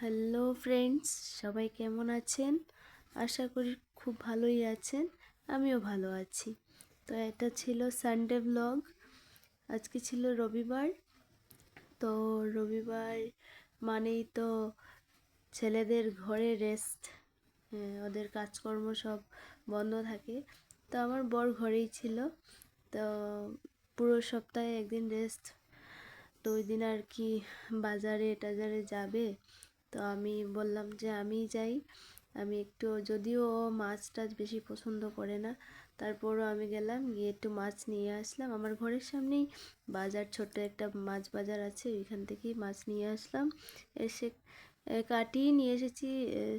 Hello friends, সবাই কেমন আছেন? আশা করি খুব ভালোই আছেন। আমিও ভালো আছি। তো এটা ছিল সানডে ব্লগ। আজকে ছিল রবিবার। তো রবিবার মানেই তো ছেলেদের ঘরে রেস্ট, ওদের কাজকর্ম সব বন্ধ থাকে। তো আমার বর ঘরেই ছিল। তো পুরো সপ্তাহে একদিন রেস্ট। তো ওই দিন আর কি বাজারে টাজারে যাবে। তো আমি বললাম যে আমি যাই। আমি একটু, যদিও ও মাছ টাছ বেশি পছন্দ করে না, তারপরও আমি গেলাম, গিয়ে একটু মাছ নিয়ে আসলাম। আমার ঘরের সামনেই বাজার, ছোট্ট একটা মাছ বাজার আছে, ওইখান থেকেই মাছ নিয়ে আসলাম। এসে কাটিয়ে নিয়ে এসেছি।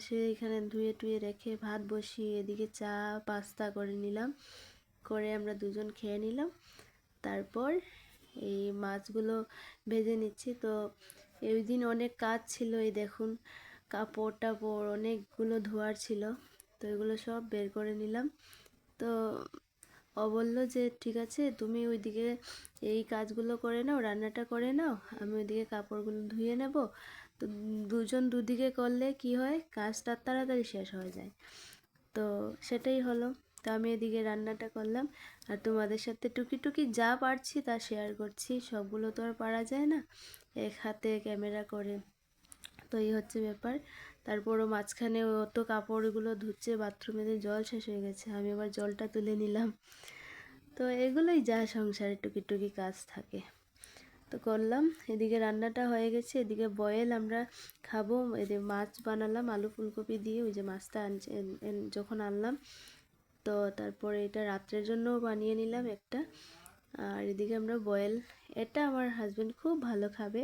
সে এখানে ধুয়ে টুয়ে রেখে ভাত বসিয়ে এদিকে চা পাস্তা করে নিলাম, করে আমরা দুজন খেয়ে নিলাম। তারপর এই মাছগুলো ভেজে নিচ্ছি। তো এই দিন অনেক কাজ ছিল, এই দেখুন কাপড় টাপড় অনেকগুলো ধোয়ার ছিল। তো এগুলো সব বের করে নিলাম। তো ও বললো যে ঠিক আছে, তুমি ওইদিকে এই কাজগুলো করে নাও, রান্নাটা করে নাও, আমি ওইদিকে কাপড়গুলো ধুয়ে নেব। তো দুজন দুদিকে করলে কি হয়, কাজটা তাড়াতাড়ি শেষ হয়ে যায়। তো সেটাই হলো। তো আমি এদিকে রান্নাটা করলাম, আর তোমাদের সাথে টুকি টুকি যা পারছি তা শেয়ার করছি। সবগুলো তো আর পারা যায় না এক হাতে ক্যামেরা করে। তো এই হচ্ছে ব্যাপার। তারপরও মাঝখানে ও তো কাপড়গুলো ধুচ্ছে, বাথরুমে জল শেষ হয়ে গেছে, আমি আবার জলটা তুলে নিলাম। তো এগুলোই যা সংসারে টুকি টুকি কাজ থাকে, তো করলাম। এদিকে রান্নাটা হয়ে গেছে, এদিকে বয়েল আমরা খাবো। এদিকে মাছ বানালাম আলু ফুলকপি দিয়ে, ওই যে মাছটা যখন আনলাম। তো তারপরে এটা রাত্রের জন্যও বানিয়ে নিলাম একটা। আর এদিকে আমরা বয়েল, এটা আমার হাজব্যান্ড খুব ভালো খাবে,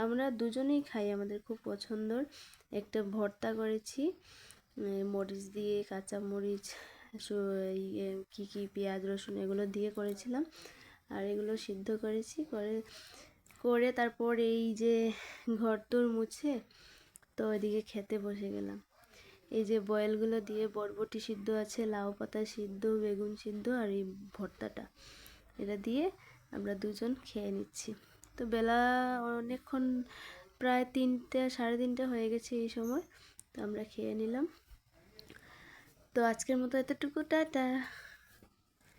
আমরা দুজনেই খাই, আমাদের খুব পছন্দর। একটা ভর্তা করেছি মরিচ দিয়ে, কাঁচা মরিচ, কী কী পেঁয়াজ রসুন এগুলো দিয়ে করেছিলাম। আর এগুলো সিদ্ধ করেছি, করে করে তারপর এই যে ঘরদোর মুছে তো এদিকে খেতে বসে গেলাম। এই যে বয়েলগুলো দিয়ে বরবটি সিদ্ধ আছে, লাউ পাতা সিদ্ধ, বেগুন সিদ্ধ, আর এই ভর্তাটা, এটা দিয়ে আমরা দুজন খেয়ে নিচ্ছি। তো বেলা অনেকক্ষণ, প্রায় 3টে সাড়ে 3টে হয়ে গেছে এই সময়। তো আমরা খেয়ে নিলাম। তো আজকের মতো এতটুকু, টাটা।